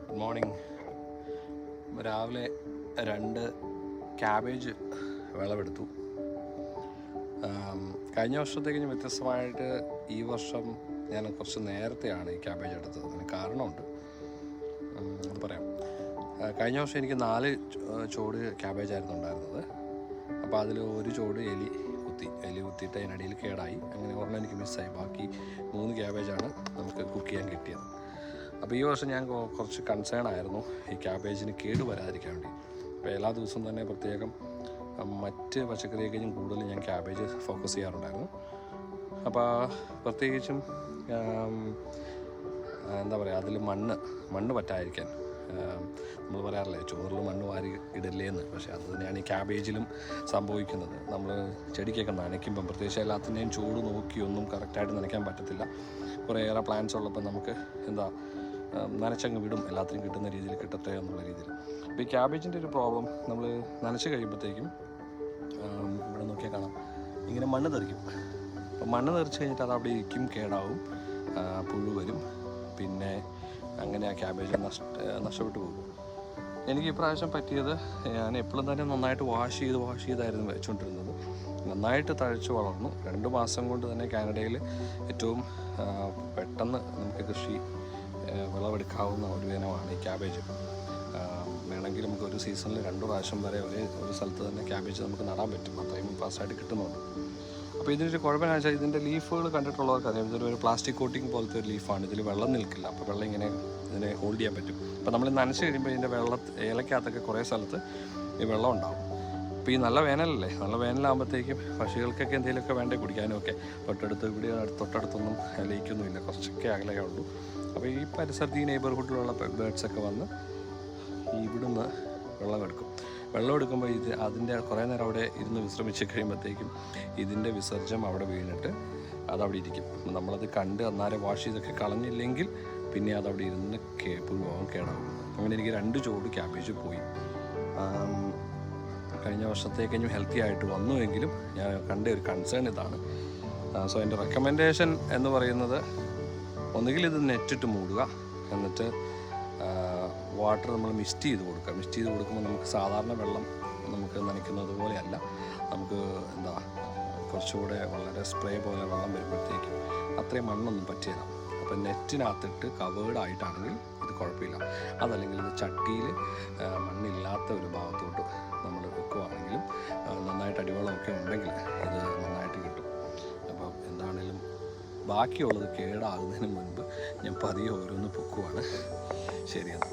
Good morning. രാവിലെ 2 cabbage വിളവെടുത്തു. കഴിഞ്ഞ വർഷത്തേക്ക് വ്യത്യസ്തമായിട്ട് ഈ വർഷം ഞാൻ കുറച്ച് നേരത്തെയാണ് ഈ ക്യാബേജ് എടുത്തത്. അതിന് കാരണമുണ്ട്, അത് പറയാം. കഴിഞ്ഞ വർഷം എനിക്ക് 4 ചോട് ക്യാബേജായിരുന്നു ഉണ്ടായിരുന്നത്. അപ്പോൾ അതിൽ ഒരു ചോട് എലി കുത്തിയിട്ട് അതിനിടയിൽ കേടായി. അങ്ങനെ ഒരെണ്ണം എനിക്ക് മിസ്സായി. ബാക്കി 3 ക്യാബേജാണ് നമുക്ക് കുക്ക് ചെയ്യാൻ കിട്ടിയത്. അപ്പോൾ ഈ വർഷം ഞാൻ കുറച്ച് കൺസേൺ ആയിരുന്നു ഈ ക്യാബേജിന് കേട് വരാതിരിക്കാൻ വേണ്ടി. അപ്പോൾ എല്ലാ ദിവസവും തന്നെ പ്രത്യേകം മറ്റ് പച്ചക്കറിയേക്കാളും കൂടുതൽ ഞാൻ ക്യാബേജ് ഫോക്കസ് ചെയ്യാറുണ്ടായിരുന്നു. അപ്പോൾ പ്രത്യേകിച്ചും എന്താ പറയുക, അതിൽ മണ്ണ് പറ്റാതിരിക്കാൻ നമ്മൾ പറയാറില്ലേ, ചോറിൽ മണ്ണ് വാരി ഇടല്ലേ എന്ന്. പക്ഷേ അത് തന്നെയാണ് ഈ ക്യാബേജിലും സംഭവിക്കുന്നത്. നമ്മൾ ചെടിക്കൊക്കെ നനയ്ക്കുമ്പം പ്രത്യേകിച്ച് എല്ലാത്തിൻ്റെയും ചൂട് നോക്കിയൊന്നും കറക്റ്റായിട്ട് നനയ്ക്കാൻ പറ്റത്തില്ല. കുറേയേറെ പ്ലാന്റ്സ് ഉള്ളപ്പോൾ നമുക്ക് നനച്ചങ്ങ് വിടും, എല്ലാത്തിനും കിട്ടുന്ന രീതിയിൽ കിട്ടട്ടെ എന്നുള്ള രീതിയിൽ. അപ്പോൾ ഈ ക്യാബേജിൻ്റെ ഒരു പ്രോബ്ലം, നമ്മൾ നനച്ച് കഴിയുമ്പോഴത്തേക്കും ഇവിടെ നോക്കിയാൽ കാണാം, ഇങ്ങനെ മണ്ണ് തെറിക്കും. അപ്പോൾ മണ്ണ് തെറിച്ച് കഴിഞ്ഞിട്ട് അത് അവിടെ ഇരിക്കും, കേടാവും, പുഴു വരും, പിന്നെ അങ്ങനെ ആ ക്യാബേജ് നഷ്ടപ്പെട്ടു പോകും. എനിക്ക് ഇപ്രാവശ്യം പറ്റിയത്, ഞാൻ എപ്പോഴും തന്നെ നന്നായിട്ട് വാഷ് ചെയ്തായിരുന്നു വെച്ചുകൊണ്ടിരുന്നത്. നന്നായിട്ട് തഴച്ച് വളർന്നു. 2 മാസം കൊണ്ട് തന്നെ കാനഡയിൽ ഏറ്റവും പെട്ടെന്ന് നമുക്ക് കൃഷി വിളവെടുക്കാവുന്ന ഒരു ഇനമാണ് ഈ ക്യാബേജ്. വേണമെങ്കിൽ നമുക്ക് ഒരു സീസണിൽ 2 പ്രാവശ്യം വരെ ഒരു സ്ഥലത്ത് തന്നെ ക്യാബേജ് നമുക്ക് നടാൻ പറ്റും. അത്രയും ഫാസ്റ്റായിട്ട് കിട്ടുന്നുണ്ട്. അപ്പോൾ ഇതിനൊരു കുഴപ്പമെന്ന് വെച്ചാൽ, ഇതിൻ്റെ ലീഫുകൾ കണ്ടിട്ടുള്ളവർക്കറിയാം, ഇതൊരു പ്ലാസ്റ്റിക് കോട്ടിങ് പോലത്തെ ഒരു ലീഫാണ്. ഇതിൽ വെള്ളം നിൽക്കില്ല. അപ്പോൾ വെള്ളം ഇതിനെ ഹോൾഡ് ചെയ്യാൻ പറ്റും. അപ്പോൾ നമ്മൾ നനച്ച് കഴിയുമ്പോൾ ഇതിൻ്റെ ഇലക്കകത്തൊക്കെ കുറേ സ്ഥലത്ത് ഈ വെള്ളം ഉണ്ടാവും. അപ്പോൾ ഈ നല്ല വേനലാകുമ്പോഴത്തേക്കും പക്ഷികൾക്കൊക്കെ എന്തെങ്കിലുമൊക്കെ വേണ്ടേ കുടിക്കാനുമൊക്കെ. തൊട്ടടുത്തൊന്നും ലയിക്കൊന്നുമില്ല, കുറച്ചൊക്കെ അകലെയേ ഉള്ളൂ. അപ്പോൾ ഈ പരിസരത്ത്, ഈ നെയ്ബർഹുഡിലുള്ള ബേഡ്സൊക്കെ വന്ന് ഇവിടുന്ന് വെള്ളം എടുക്കുമ്പോൾ അതിൻ്റെ കുറേ നേരം അവിടെ ഇരുന്ന് വിശ്രമിച്ച് കഴിയുമ്പോഴത്തേക്കും ഇതിൻ്റെ വിസർജ്യം അവിടെ വീണിട്ട് അതവിടെ ഇരിക്കും. നമ്മളത് കണ്ട് അന്നേരം വാഷ് ചെയ്തൊക്കെ കളഞ്ഞില്ലെങ്കിൽ പിന്നെ അതവിടെ ഇരുന്ന് പുഴുവാകും, കേടാകും. അങ്ങനെ എനിക്ക് 2 ചോട് ക്യാബേജ് പോയി. കഴിഞ്ഞ വർഷത്തേക്കും ഹെൽത്തി ആയിട്ട് വന്നുവെങ്കിലും ഞാൻ കണ്ട ഒരു കൺസേൺ ഇതാണ്. സോ എൻ്റെ റെക്കമെൻഡേഷൻ എന്ന് പറയുന്നത്, ഒന്നുകിൽ ഇത് നെറ്റിട്ട് മൂടുക, എന്നിട്ട് വാട്ടർ നമ്മൾ മിസ്റ്റ് ചെയ്ത് കൊടുക്കുമ്പോൾ നമുക്ക് സാധാരണ വെള്ളം നമുക്ക് നനയ്ക്കുന്നത് പോലെയല്ല, നമുക്ക് കുറച്ചുകൂടെ വളരെ സ്പ്രേ പോലെ വെള്ളം വരുമ്പോഴത്തേക്കും അത്രയും മണ്ണൊന്നും പറ്റില്ല. അപ്പോൾ നെറ്റിനകത്തിട്ട് കവേർഡായിട്ടാണെങ്കിൽ ഇത് കുഴപ്പമില്ല. അതല്ലെങ്കിൽ ഇത് ചട്ടിയിൽ മണ്ണില്ലാത്ത ഒരു ഭാഗത്തോട്ട് നമ്മൾ വെക്കുകയാണെങ്കിലും നന്നായിട്ട് അടിവെള്ളമൊക്കെ ഉണ്ടെങ്കിൽ ഇത് നന്നായിട്ട് കിട്ടും. അപ്പോൾ എന്താണേലും ബാക്കിയുള്ളത് കേടാകുന്നതിന് മുൻപ് ഞാൻ പതിയെ ഓരോന്ന് പൊക്കുവാണ്. ശരിയാണ്.